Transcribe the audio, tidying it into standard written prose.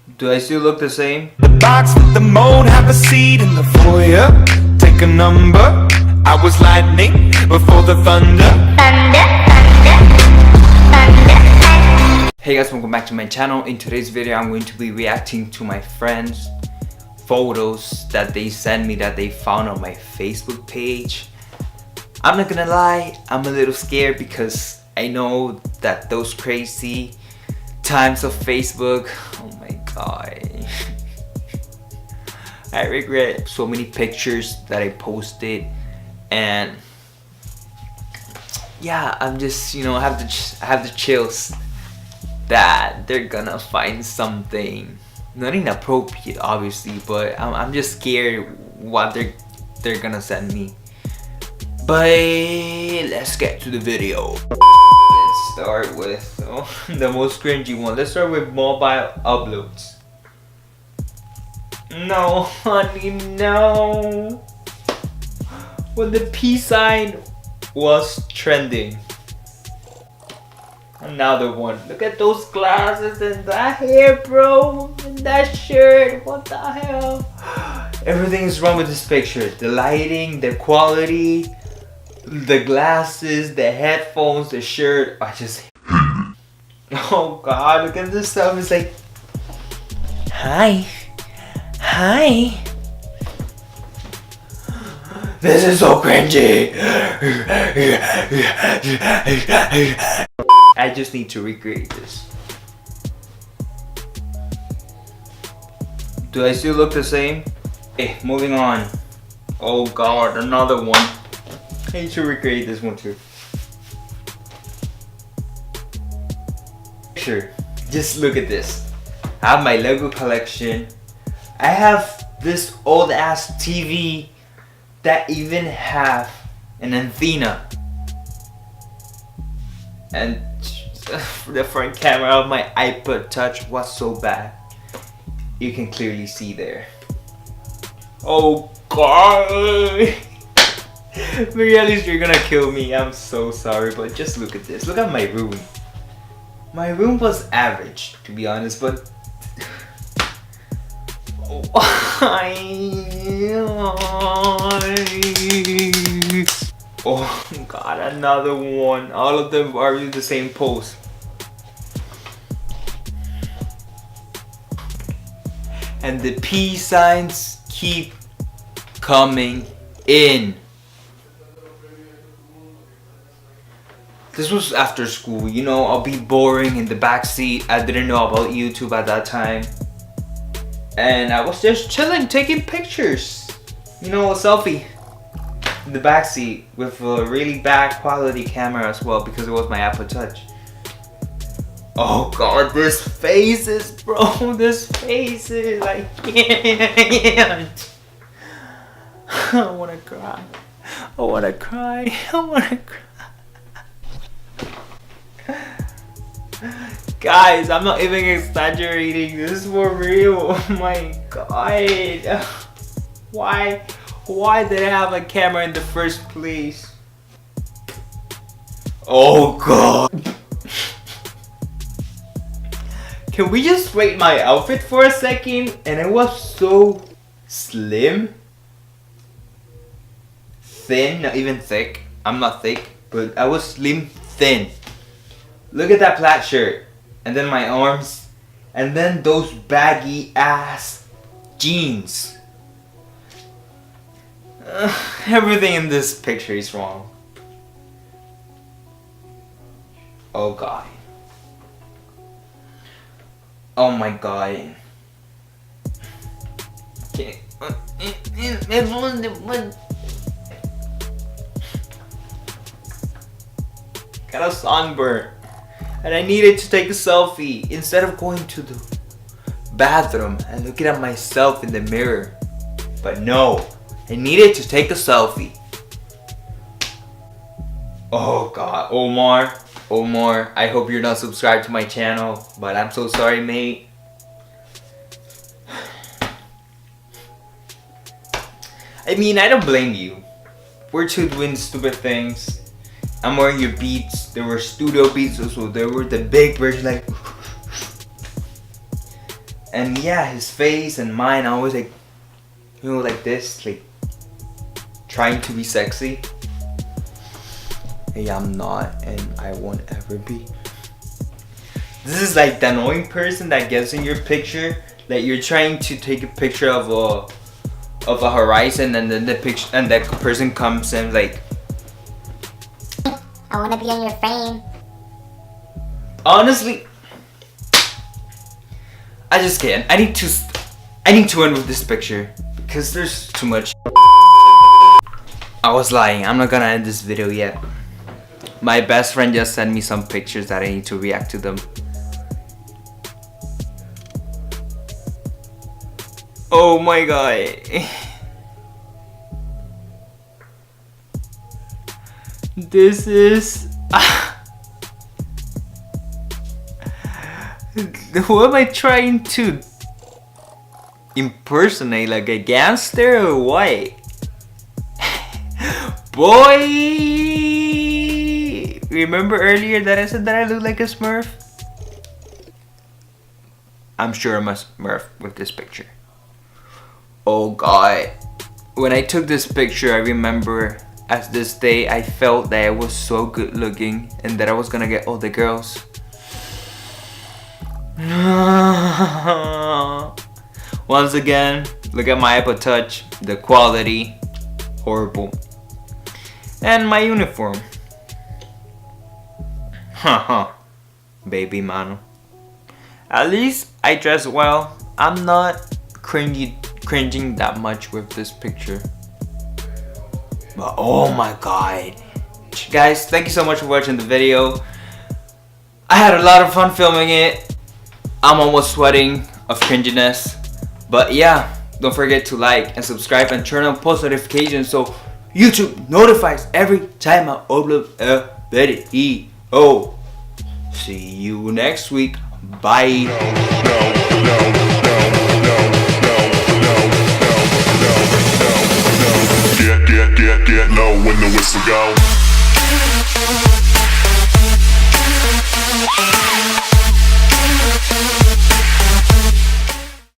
Do I still look the same? The box with the mold, have a seat in the foyer. Take a number. I was lightning before the thunder. Hey guys, welcome back to my channel. In today's video, I'm going to be reacting to my friends' photos that they sent me that they found on my Facebook page. I'm not gonna lie, I'm a little scared because I know that those crazy times of Facebook, oh my god. I regret so many pictures that I posted, and yeah, I'm just, I have the chills that they're gonna find something not inappropriate, obviously, but I'm just scared what they're gonna send me. But let's get to the video. Let's start with the most cringy one. Let's start with mobile uploads. No, honey, no. When the peace sign was trending. Another one. Look at those glasses and that hair, bro. And that shirt. What the hell? Everything is wrong with this picture. The lighting, the quality, the glasses, the headphones, the shirt. I just... Oh god, look at this stuff. It's like... Hi. Hi. This is so cringy. I just need to recreate this. Do I still look the same? Okay, moving on. Oh god, another one. I need to recreate this one too. Sure, just look at this. I have my Lego collection. I have this old ass TV that even have an antenna. And the front camera of my iPod Touch was so bad. You can clearly see there. Oh god! Maybe at least you're gonna kill me. I'm so sorry, but just look at this. Look at my room. My room was average, to be honest, but why? Oh god, another one. All of them are in the same pose. And the peace signs keep coming in. This was after school, I'll be boring in the backseat. I didn't know about YouTube at that time. And I was just chilling, taking pictures. A selfie in the backseat with a really bad quality camera as well because it was my Apple Touch. Oh god, this faces, bro. This faces. I can't. I wanna cry. I wanna cry. I wanna cry. Guys, I'm not even exaggerating. This is for real. Oh my god. Why did I have a camera in the first place? Oh god. Can we just rate my outfit for a second? And it was so slim, thin, not even thick. I'm not thick, but I was slim, thin. Look at that plaid shirt, and then my arms, and then those baggy ass jeans. Everything in this picture is wrong. Oh god. Oh my god. Okay. Got a sunburn. And I needed to take a selfie instead of going to the bathroom and looking at myself in the mirror. But no, I needed to take a selfie. Oh god, Omar, I hope you're not subscribed to my channel, but I'm so sorry, mate. I mean, I don't blame you. We're two doing stupid things. I'm wearing your Beats. There were studio Beats, so there were the big version, like And yeah, his face and mine, I was like, you know, like this, like trying to be sexy. Hey, I'm not, and I won't ever be. This is like the annoying person that gets in your picture, that you're trying to take a picture of a horizon, and then the picture and that person comes and like, I want to be in your frame. honestly, I just can't. I need to end with this picture because there's too much. I was lying. I'm not gonna end this video yet. My best friend just sent me some pictures that I need to react to them. Oh my god. This is... Who am I trying to impersonate? Like a gangster or what? Boy! Remember earlier that I said that I look like a Smurf? I'm sure I'm a Smurf with this picture. Oh god. When I took this picture, I remember as this day I felt that I was so good looking and that I was gonna get all the girls. Once again, look at my iPod Touch, the quality, horrible. And my uniform. Haha, baby mano. At least I dress well. I'm not cringing that much with this picture. But oh my god. Guys, thank you so much for watching the video. I had a lot of fun filming it. I'm almost sweating of cringiness. But yeah, don't forget to like and subscribe and turn on post notifications so YouTube notifies every time I upload a video. See you next week. Bye. Get low when the whistle go.